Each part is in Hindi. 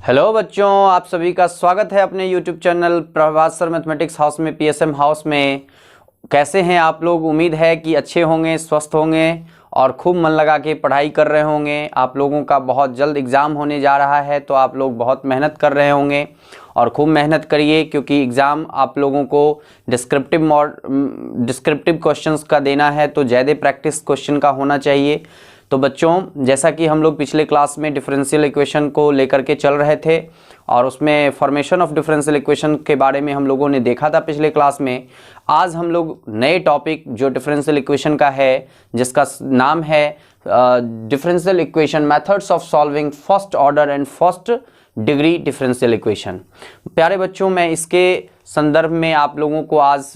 हेलो बच्चों, आप सभी का स्वागत है अपने YouTube channel Prabhas sir mathematics house में, PSM हाउस में। कैसे हैं आप लोग? उम्मीद है कि अच्छे होंगे, स्वस्थ होंगे और खूब मन लगा के पढ़ाई कर रहे होंगे। आप लोगों का बहुत जल्द एग्ज़ाम होने जा रहा है, तो आप लोग बहुत मेहनत कर रहे होंगे और खूब मेहनत करिए, क्योंकि एग्ज़ाम आप लोगों को डिस्क्रिप्टिव क्वेश्चंस का देना है, तो ज़्यादा प्रैक्टिस क्वेश्चन का होना चाहिए। तो बच्चों, जैसा कि हम लोग पिछले क्लास में डिफरेंशियल इक्वेशन को लेकर के चल रहे थे और उसमें फॉर्मेशन ऑफ डिफरेंशियल इक्वेशन के बारे में हम लोगों ने देखा था पिछले क्लास में। आज हम लोग नए टॉपिक जो डिफरेंशियल इक्वेशन का है, जिसका नाम है differential equation methods of solving first order and first degree differential equation. प्यारे बच्चों, मैं इसके संदर्भ में आप लोगों को आज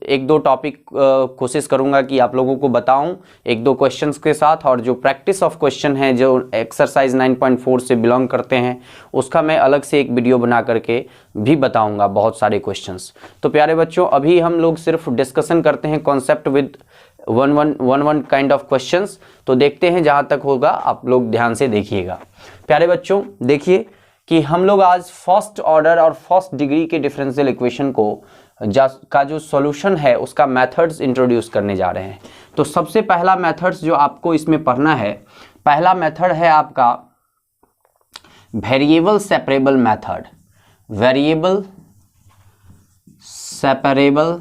एक दो टॉपिक कोशिश करूंगा कि आप लोगों को बताऊं एक दो क्वेश्चंस के साथ, और जो प्रैक्टिस ऑफ क्वेश्चन है जो एक्सरसाइज 9.4 से बिलोंग करते हैं, उसका मैं अलग से एक वीडियो बना करके भी बताऊंगा बहुत सारे क्वेश्चंस। तो प्यारे बच्चों, अभी हम लोग सिर्फ डिस्कशन करते हैं concept with one kind of questions. तो देखते हैं, जहां तक होगा आप लोग ध्यान से देखिएगा। प्यारे बच्चों, देखिए कि हम लोग आज फर्स्ट ऑर्डर और फर्स्ट डिग्री के डिफरेंशियल इक्वेशन का जो सॉल्यूशन है उसका मेथड्स इंट्रोड्यूस करने जा रहे हैं। तो सबसे पहला मेथड्स जो आपको इसमें पढ़ना है, पहला मेथड है आपका variable separable method. Variable separable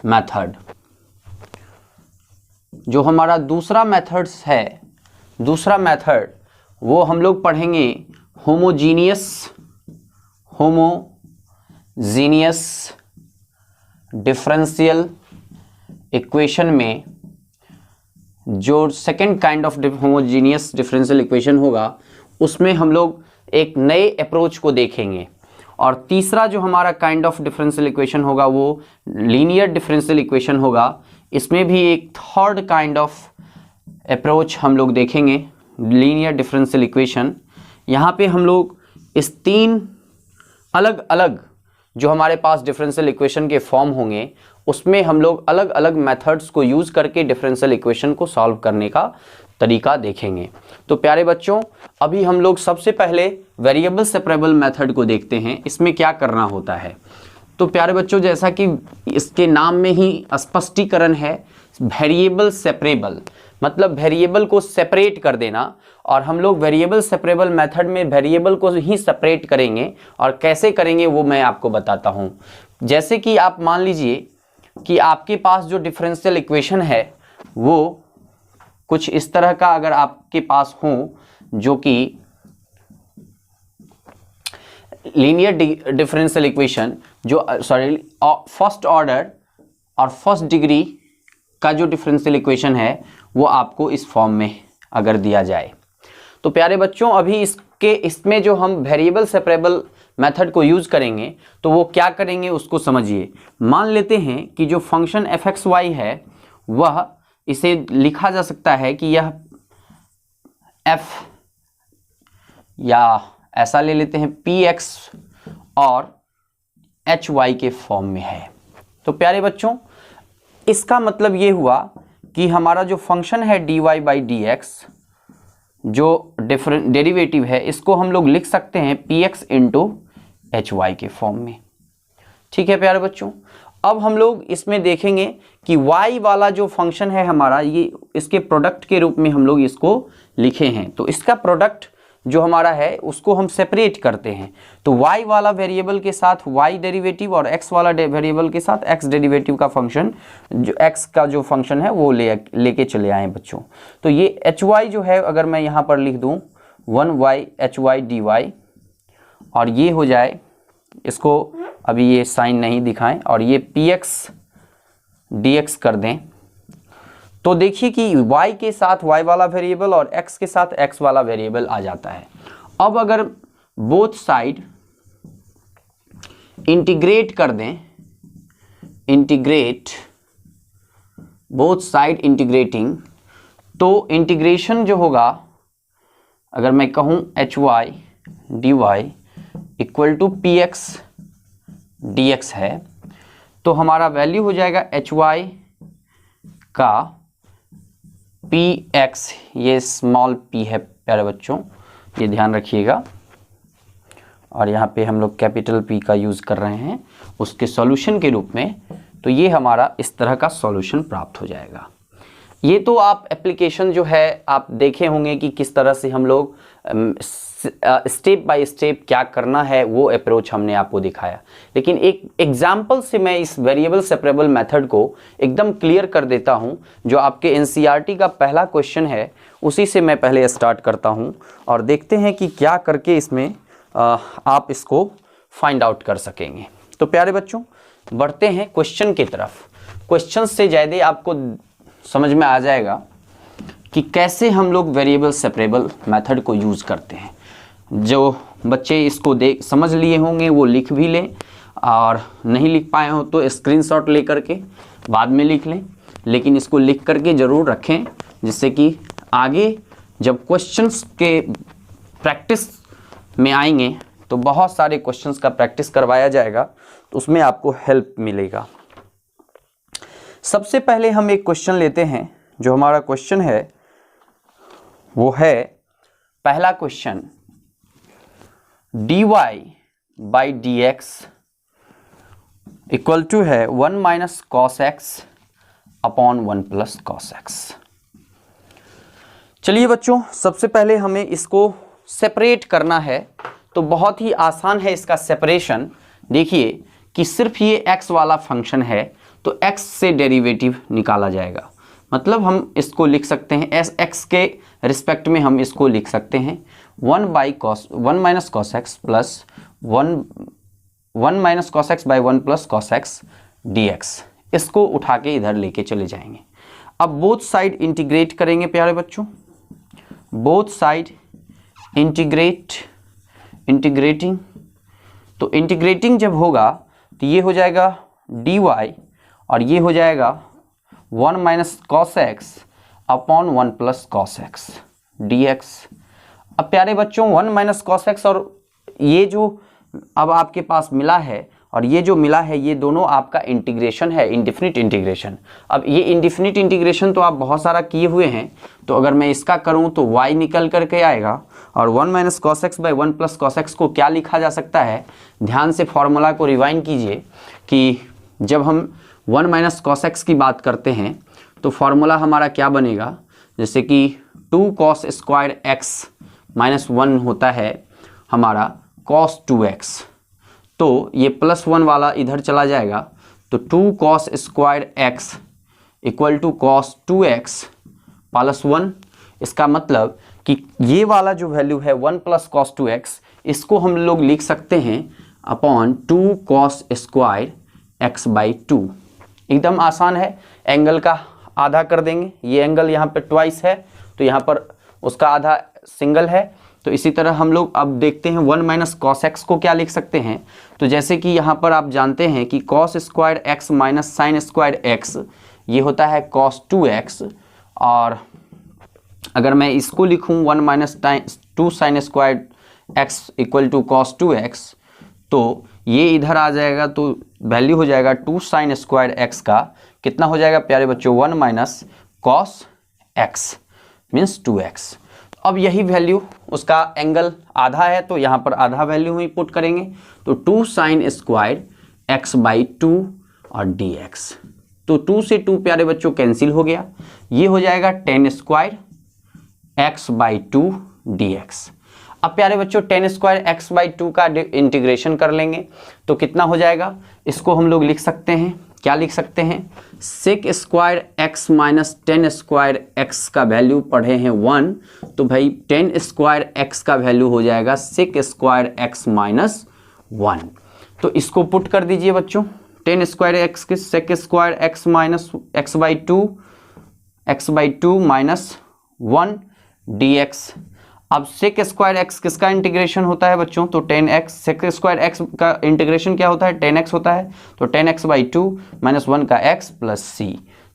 method जो हमारा दूसरा मेथड्स है, दूसरा मेथड वो हम लोग पढ़ेंगे होमोजीनियस डिफरेंशियल इक्वेशन में। जो second kind of homogeneous differential equation होगा, उसमें हम लोग एक नए अप्रोच को देखेंगे। और तीसरा जो हमारा काइंड ऑफ डिफरेंशियल इक्वेशन होगा वो लीनियर डिफरेंशियल इक्वेशन होगा। इसमें भी एक थर्ड काइंड ऑफ अप्रोच हम लोग देखेंगे, लीनियर डिफरेंशियल इक्वेशन। यहाँ पे हम लोग इस तीन अलग अलग जो हमारे पास डिफरेंशियल इक्वेशन के फॉर्म होंगे, उसमें हम लोग अलग अलग मेथड्स को यूज़ करके डिफरेंशियल इक्वेशन को सॉल्व करने का तरीका देखेंगे। तो प्यारे बच्चों, अभी हम लोग सबसे पहले वेरिएबल सेपरेबल मेथड को देखते हैं, इसमें क्या करना होता है। तो प्यारे बच्चों, जैसा कि इसके नाम में ही स्पष्टीकरण है, वेरिएबल सेपरेबल मतलब वेरिएबल को सेपरेट कर देना। और हम लोग वेरिएबल सेपरेबल मेथड में वेरिएबल को ही सेपरेट करेंगे, और कैसे करेंगे वो मैं आपको बताता हूँ। जैसे कि आप मान लीजिए कि आपके पास जो डिफरेंशियल इक्वेशन है वो कुछ इस तरह का अगर आपके पास हो, जो कि लीनियर डिफरेंशियल इक्वेशन जो फर्स्ट ऑर्डर और फर्स्ट डिग्री का जो डिफरेंशियल इक्वेशन है वो आपको इस फॉर्म में अगर दिया जाए। तो प्यारे बच्चों, अभी इसमें जो हम वेरिएबल सेपरेबल मेथड को यूज़ करेंगे, तो वो क्या करेंगे उसको समझिए। मान लेते हैं कि जो फंक्शन fxy है, वह इसे लिखा जा सकता है कि यह f, या ऐसा ले लेते हैं px और hy के फॉर्म में है। तो प्यारे बच्चों, इसका मतलब ये हुआ कि हमारा जो फंक्शन है dy बाई dx, जो डिफरेंट डेरिवेटिव है, इसको हम लोग लिख सकते हैं px इंटू hy के फॉर्म में। ठीक है प्यारे बच्चों, अब हम लोग इसमें देखेंगे कि y वाला जो फंक्शन है हमारा, ये इसके प्रोडक्ट के रूप में हम लोग इसको लिखे हैं। तो इसका प्रोडक्ट जो हमारा है उसको हम सेपरेट करते हैं। तो y वाला वेरिएबल के साथ y डेरिवेटिव और x वाला वेरिएबल के साथ x डेरिवेटिव का फंक्शन, जो x का जो फंक्शन है वो लेके चले आए बच्चों। तो ये hy जो है, अगर मैं यहाँ पर लिख दूँ 1y hy dy, और ये हो जाए, इसको अभी ये साइन नहीं दिखाएं, और ये px dx कर दें। तो देखिए कि y के साथ y वाला वेरिएबल और x के साथ x वाला वेरिएबल आ जाता है। अब अगर बोथ साइड इंटीग्रेट कर दें, बोथ साइड इंटीग्रेटिंग, तो इंटीग्रेशन जो होगा, अगर मैं कहूँ hy dy equal to px dx है, तो हमारा वैल्यू हो जाएगा hy का px, ये स्मॉल p है प्यारे बच्चों, ये ध्यान रखिएगा। और यहाँ पे हम लोग कैपिटल P का यूज़ कर रहे हैं उसके सॉल्यूशन के रूप में। तो ये हमारा इस तरह का सॉल्यूशन प्राप्त हो जाएगा। ये तो आप एप्लीकेशन जो है आप देखे होंगे कि किस तरह से हम लोग स्टेप बाय स्टेप क्या करना है, वो अप्रोच हमने आपको दिखाया। लेकिन एक एग्जाम्पल से मैं इस वेरिएबल सेपरेबल मेथड को एकदम क्लियर कर देता हूँ। जो आपके एनसीईआरटी का पहला क्वेश्चन है उसी से मैं पहले स्टार्ट करता हूँ और देखते हैं कि क्या करके इसमें आप इसको फाइंड आउट कर सकेंगे। तो प्यारे बच्चों, बढ़ते हैं क्वेश्चन की तरफ। क्वेश्चन से ज़्यादा आपको समझ में आ जाएगा कि कैसे हम लोग वेरिएबल सेपरेबल मेथड को यूज़ करते हैं। जो बच्चे इसको समझ लिए होंगे वो लिख भी लें, और नहीं लिख पाए हो तो स्क्रीनशॉट ले करके बाद में लिख लें, लेकिन इसको लिख करके ज़रूर रखें, जिससे कि आगे जब क्वेश्चंस के प्रैक्टिस में आएंगे तो बहुत सारे क्वेश्चंस का प्रैक्टिस करवाया जाएगा, तो उसमें आपको हेल्प मिलेगा। सबसे पहले हम एक क्वेश्चन लेते हैं। जो हमारा क्वेश्चन है वो है पहला question, dy by d x equal to है 1 minus cos x upon 1 plus cos x. चलिए बच्चों, सबसे पहले हमें इसको सेपरेट करना है। तो बहुत ही आसान है इसका सेपरेशन। देखिए कि सिर्फ ये x वाला फंक्शन है तो x से डेरिवेटिव निकाला जाएगा। मतलब हम इसको लिख सकते हैं x के रिस्पेक्ट में हम इसको लिख सकते हैं 1 minus cos x plus 1 minus cos x by 1 plus cos x D x. इसको उठा के इधर लेके चले जाएंगे। अब बोथ साइड इंटीग्रेट करेंगे प्यारे बच्चों। Both side integrating. तो इंटीग्रेटिंग जब होगा तो ये हो जाएगा dy और ये हो जाएगा 1 minus cos x upon 1 plus cos x D x. अब प्यारे बच्चों 1 माइनस कॉस एक्स और ये जो अब आपके पास मिला है और ये जो मिला है, ये दोनों आपका इंटीग्रेशन है, इंडिफिनिट इंटीग्रेशन। अब ये इंडिफिनिट इंटीग्रेशन तो आप बहुत सारा किए हुए हैं, तो अगर मैं इसका करूं तो y निकल करके आएगा। और 1 minus cos x by 1 plus cos x को क्या लिखा जा सकता है, ध्यान से फॉर्मूला को रिवाइंड कीजिए कि जब हम 1 माइनस कॉस एक्स की बात करते हैं तो फॉर्मूला हमारा क्या बनेगा, जैसे कि 2 कॉस स्क्वायर एक्स माइनस 1 होता है हमारा कॉस 2x। तो ये प्लस 1 वाला इधर चला जाएगा, तो 2 cos square x equal to cos 2x plus 1। इसका मतलब कि ये वाला जो वैल्यू है 1 प्लस कॉस 2x, इसको हम लोग लिख सकते हैं upon 2 cos square x by 2। एकदम आसान है। एंगल का आधा कर देंगे। ये एंगल यहाँ पे ट्वाइस है तो यहाँ पर उसका आधा सिंगल है। तो इसी तरह हम लोग अब देखते हैं 1 माइनस कॉस एक्स को क्या लिख सकते हैं। तो जैसे कि यहाँ पर आप जानते हैं कि cos square x minus sign square x ये होता है कॉस 2x। और अगर मैं इसको लिखूँ 1 minus 2 sine square x equal to cos 2x, तो ये इधर आ जाएगा, तो वैल्यू हो जाएगा 2 साइन स्क्वायर एक्स का कितना हो जाएगा प्यारे बच्चों 1 minus cos x means 2x। अब यही वैल्यू उसका एंगल आधा है तो यहाँ पर आधा वैल्यू ही पुट करेंगे, तो 2 साइन स्क्वायर एक्स बाई 2 और dx। तो 2 से 2 प्यारे बच्चों कैंसिल हो गया, ये हो जाएगा 10 स्क्वायर एक्स बाई 2 dx। अब प्यारे बच्चों 10 स्क्वायर एक्स बाई 2 का इंटीग्रेशन कर लेंगे तो कितना हो जाएगा। इसको हम लोग लिख सकते हैं, क्या लिख सकते हैं, sec square x minus 10 square x का वैल्यू पढ़े हैं 1, तो भाई 10 स्क्वायर एक्स का वैल्यू हो जाएगा सेक स्क्वायर एक्स माइनस 1। तो इसको पुट कर दीजिए बच्चों, 10 स्क्वायर एक्स के sec square x minus x by 2 minus 1 dx। अब सेक स्क्वायर एक्स किसका इंटीग्रेशन होता है बच्चों, तो 10x। सेक स्क्वायर एक्स का इंटीग्रेशन क्या होता है, 10x होता है, तो 10x बाई 2 माइनस 1 का x प्लस c।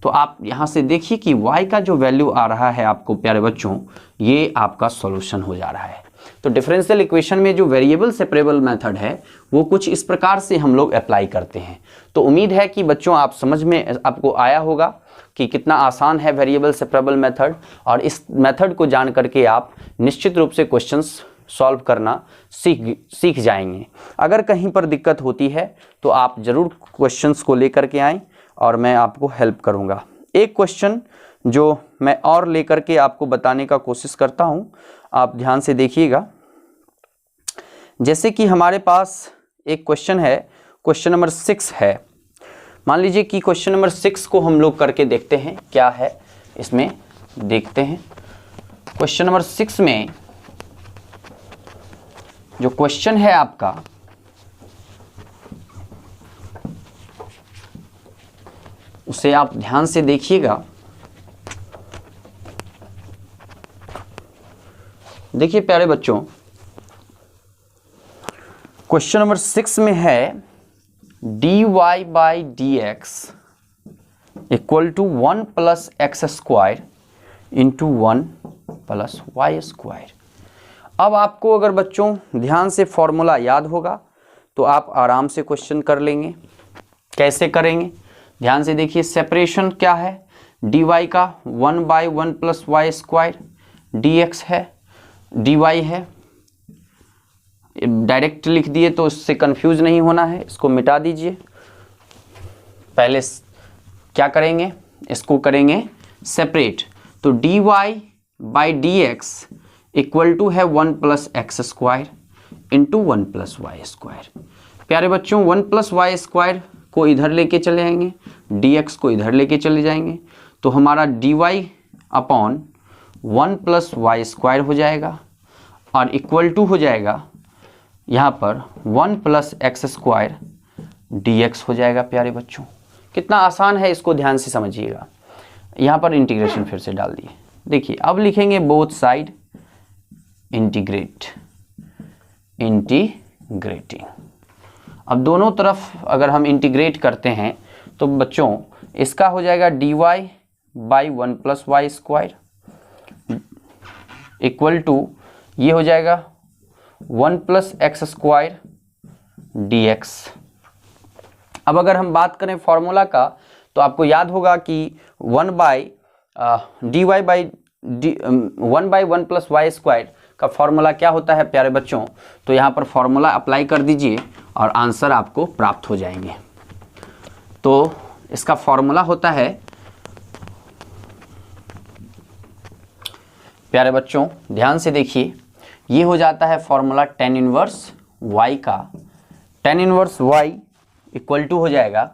तो आप यहाँ से देखिए कि y का जो वैल्यू आ रहा है आपको प्यारे बच्चों, ये आपका सॉल्यूशन हो जा रहा है। तो डिफरेंशियल इक्वेशन में जो वेरिएबल सेपरेबल मेथड है वो कुछ इस प्रकार से हम लोग अप्लाई करते हैं। तो उम्मीद है कि बच्चों आप समझ में आपको आया होगा कि कितना आसान है वेरिएबल सेपरेबल मेथड, और इस मेथड को जान करके आप निश्चित रूप से क्वेश्चंस सॉल्व करना सीख जाएंगे। अगर कहीं पर दिक्कत होती है तो आप ज़रूर क्वेश्चंस को लेकर के आएँ और मैं आपको हेल्प करूँगा। एक क्वेश्चन जो मैं और लेकर के आपको बताने का कोशिश करता हूँ, आप ध्यान से देखिएगा। जैसे कि हमारे पास एक क्वेश्चन है, क्वेश्चन नंबर 6 है। मान लीजिए कि क्वेश्चन नंबर 6 को हम लोग करके देखते हैं क्या है इसमें, देखते हैं। क्वेश्चन नंबर 6 में जो क्वेश्चन है आपका, उसे आप ध्यान से देखिएगा। देखिए प्यारे बच्चों, क्वेश्चन नंबर 6 में है dy by d x equal to 1 plus x square into 1 plus y square. अब आपको अगर बच्चों ध्यान से फॉर्मूला याद होगा तो आप आराम से क्वेश्चन कर लेंगे। कैसे करेंगे, ध्यान से देखिए। सेपरेशन क्या है, dy का 1 by 1 plus y square, dx है, dy है। डायरेक्ट लिख दिए तो इससे कंफ्यूज नहीं होना है, इसको मिटा दीजिए। पहले क्या करेंगे, इसको करेंगे सेपरेट। तो dy by d x equal to है 1 plus x square into 1 plus y square. प्यारे बच्चों 1 प्लस वाई स्क्वायर को इधर लेके चले जाएंगे, dx को इधर लेके चले जाएंगे, तो हमारा dy upon 1 plus y square हो जाएगा और इक्वल टू हो जाएगा यहाँ पर 1 प्लस एक्स स्क्वायर dx हो जाएगा। प्यारे बच्चों कितना आसान है, इसको ध्यान से समझिएगा। यहाँ पर इंटीग्रेशन फिर से डाल दिए। देखिए अब लिखेंगे बोथ साइड इंटीग्रेटिंग। अब दोनों तरफ अगर हम इंटीग्रेट करते हैं तो बच्चों इसका हो जाएगा dy by 1 plus y square equal to ये हो जाएगा 1 प्लस एक्स स्क्वायर dx। अब अगर हम बात करें फॉर्मूला का तो आपको याद होगा कि 1 बाई 1 प्लस वाई स्क्वायर का फॉर्मूला क्या होता है प्यारे बच्चों। तो यहाँ पर फॉर्मूला अप्लाई कर दीजिए और आंसर आपको प्राप्त हो जाएंगे। तो इसका फॉर्मूला होता है प्यारे बच्चों, ध्यान से देखिए, ये हो जाता है फॉर्मूला tan इनवर्स y का। tan inverse y equal to हो जाएगा,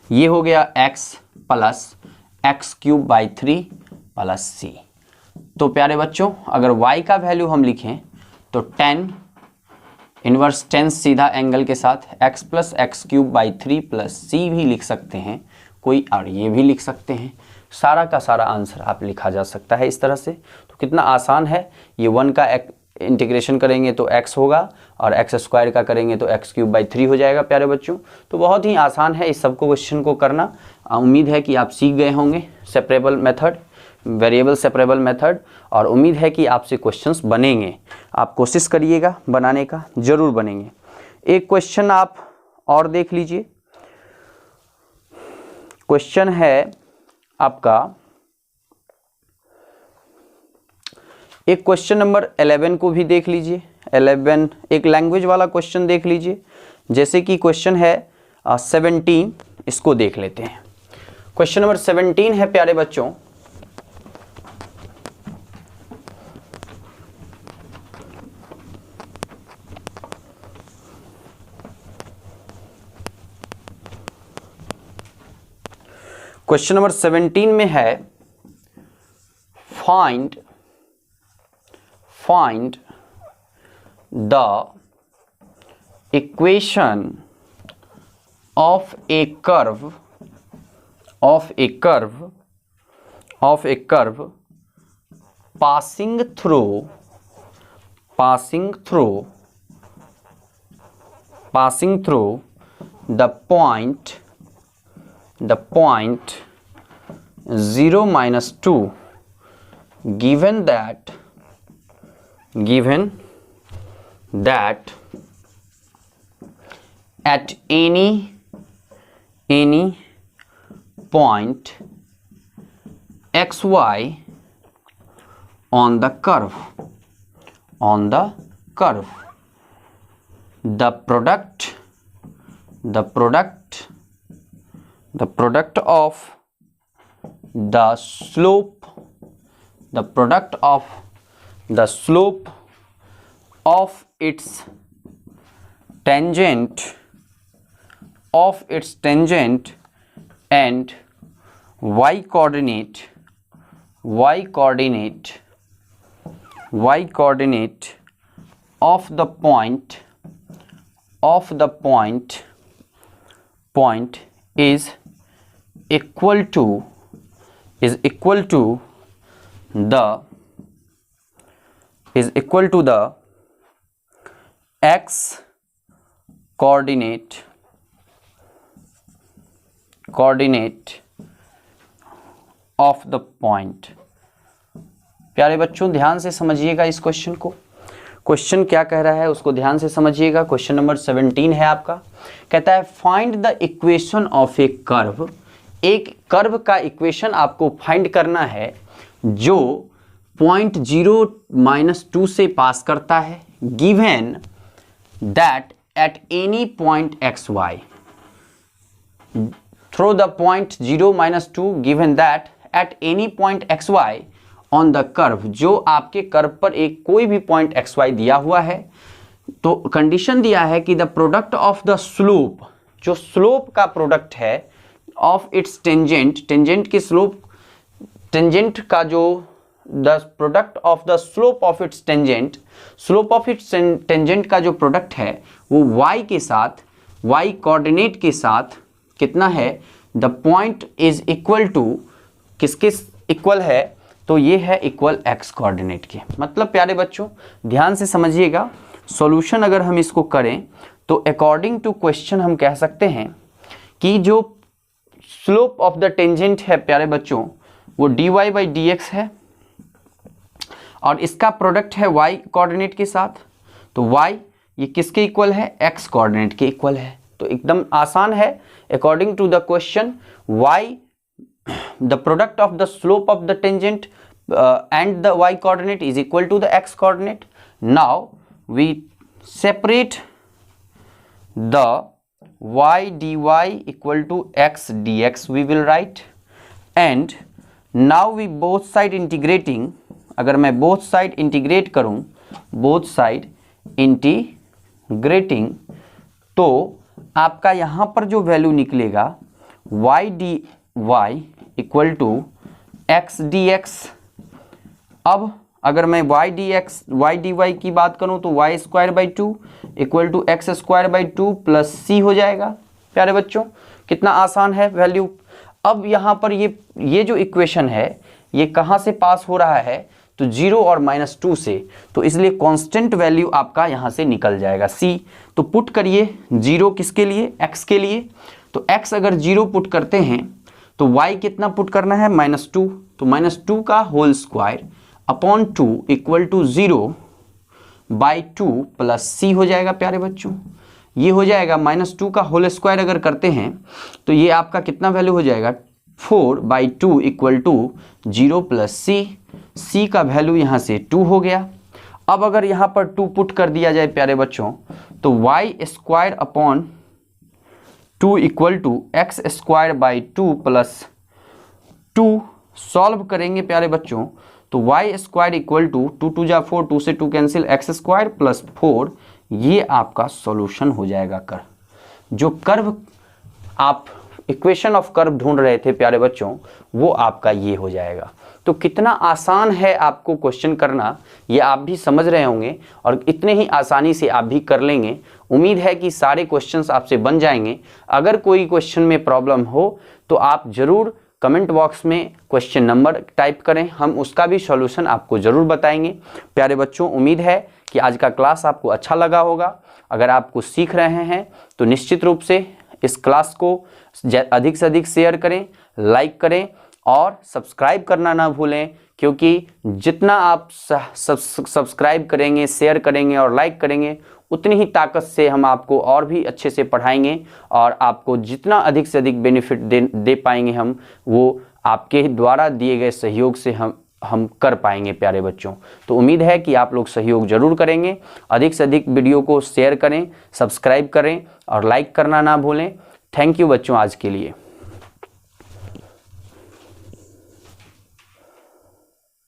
ये हो गया x plus x cube by 3 plus c। तो प्यारे बच्चों अगर y का वैल्यू हम लिखें तो tan इनवर्स tan सीधा एंगल के साथ x plus x cube by 3 plus c भी लिख सकते हैं कोई, और ये भी लिख सकते हैं। सारा का सारा आंसर आप लिखा जा सकता है इस तरह से। तो कितना आसान है, ये 1 का इंटीग्रेशन करेंगे तो x होगा और एक्स स्क्वायर का करेंगे तो एक्स क्यूब बाई 3 हो जाएगा। प्यारे बच्चों तो बहुत ही आसान है इस सबको क्वेश्चन को करना। उम्मीद है कि आप सीख गए होंगे separable method, variable separable method, और उम्मीद है कि आपसे क्वेश्चंस बनेंगे। आप कोशिश करिएगा बनाने का, ज़रूर बनेंगे। एक क्वेश्चन आप और देख लीजिए। क्वेश्चन है आपका, एक क्वेश्चन नंबर 11 को भी देख लीजिए। 11 एक लैंग्वेज वाला क्वेश्चन देख लीजिए। जैसे कि क्वेश्चन है 17, इसको देख लेते हैं। क्वेश्चन नंबर 17 है प्यारे बच्चों, क्वेश्चन नंबर 17 में है find the equation of a curve passing through the point 0 minus 2, given that at any point xy on the curve on the curve. The product of the slope of its tangent and y coordinate of the point is equal to the x coordinate of the point। प्यारे बच्चों ध्यान से समझिएगा इस क्वेश्चन को। क्वेश्चन क्या कह रहा है उसको ध्यान से समझिएगा। क्वेश्चन नंबर 17 है आपका। कहता है find the equation of a curve. एक कर्व का इक्वेशन आपको फाइंड करना है जो पॉइंट 0-2 से पास करता है, given that at any point x y through the point 0-2 given that at any point x y on the curve. जो आपके कर्व पर एक कोई भी पॉइंट एक्स वाई दिया हुआ है, तो कंडीशन दिया है कि the product of the slope, जो स्लोप का प्रोडक्ट है ऑफ इट्स टेंजेंट की स्लोप, टेंजेंट का जो the product of the slope of its tangent का जो प्रोडक्ट है वो y के साथ, y कोऑर्डिनेट के साथ कितना है, the point is equal to, किसके इक्वल है, तो ये है इक्वल x कोऑर्डिनेट के। मतलब प्यारे बच्चों ध्यान से समझिएगा, सॉल्यूशन अगर हम इसको करें तो अकॉर्डिंग टू क्वेश्चन हम कह सकते हैं कि जो स्लोप ऑफ द टेंजेंट है प्यारे बच्चों वो dy/dx है और इसका प्रोडक्ट है y कोऑर्डिनेट के साथ, तो y ये किसके इक्वल है, x कोऑर्डिनेट के इक्वल है। तो एकदम आसान है। According to the question y the product of the slope of the tangent and the y coordinate is equal to the x coordinate. Now we separate the y dy equal to x dx we will write, and now we both side integrating, अगर मैं both side integrate करूं, both side integrating, तो आपका यहाँ पर जो वैल्यू निकलेगा y dy equal to x dx। अब अगर मैं y dy की बात करूं तो y² 2 equal to x² 2 plus c हो जाएगा। प्यारे बच्चों कितना आसान है वैल्यू। अब यहाँ पर ये जो इक्वेशन है ये कहाँ से पास हो रहा है, तो 0 और -2 से, तो इसलिए कांस्टेंट वैल्यू आपका यहाँ से निकल जाएगा c। तो पुट करिए 0 किसके लिए, x के लिए, तो x अगर 0 पुट करते हैं तो y कितना पुट करना है, -2, तो -2 का whole square upon 2 equal to 0/2 plus c हो जाएगा। प्यारे बच्चों ये हो जाएगा -2 का होल स्क्वायर अगर करते हैं तो ये आपका कितना वैल्यू हो जाएगा, 4/2 इक्वल टू 0 प्लस c का वैल्यू यहाँ से 2 हो गया। अब अगर यहाँ पर 2 पुट कर दिया जाए प्यारे बच्चों तो y² upon 2 equal to x² 2 plus 2 solve करेंगे प्यारे बच्चों तो y² इक्वल टू 2 2 जा 4, 2 से 2 कैंसिल, x² प्लस 4, ये आपका सॉल्यूशन हो जाएगा कर्व। जो कर्व आप इक्वेशन ऑफ कर्व ढूंढ रहे थे प्यारे बच्चों वो आपका ये हो जाएगा। तो कितना आसान है आपको क्वेश्चन करना ये आप भी समझ रहे होंगे और इतने ही आसानी से आप भी कर लेंगे। उम्मीद है कि सारे क्वेश्चंस आपसे बन जाएंगे। अगर कोई क्वेश्चन में प्रॉब्लम हो तो आप ज़रूर कमेंट बॉक्स में क्वेश्चन नंबर टाइप करें, हम उसका भी सॉल्यूशन आपको ज़रूर बताएंगे। प्यारे बच्चों उम्मीद है कि आज का क्लास आपको अच्छा लगा होगा। अगर आप कुछ सीख रहे हैं तो निश्चित रूप से इस क्लास को अधिक से अधिक शेयर करें, लाइक करें और सब्सक्राइब करना ना भूलें, क्योंकि जितना आप सब्सक्राइब करेंगे, शेयर करेंगे और लाइक करेंगे उतनी ही ताकत से हम आपको और भी अच्छे से पढ़ाएंगे और आपको जितना अधिक से अधिक बेनिफिट दे पाएंगे हम, वो आपके द्वारा दिए गए सहयोग से हम कर पाएंगे प्यारे बच्चों। तो उम्मीद है कि आप लोग सहयोग जरूर करेंगे। अधिक से अधिक वीडियो को शेयर करें, सब्सक्राइब करें और लाइक करना ना भूलें। थैंक यू बच्चों आज के लिए।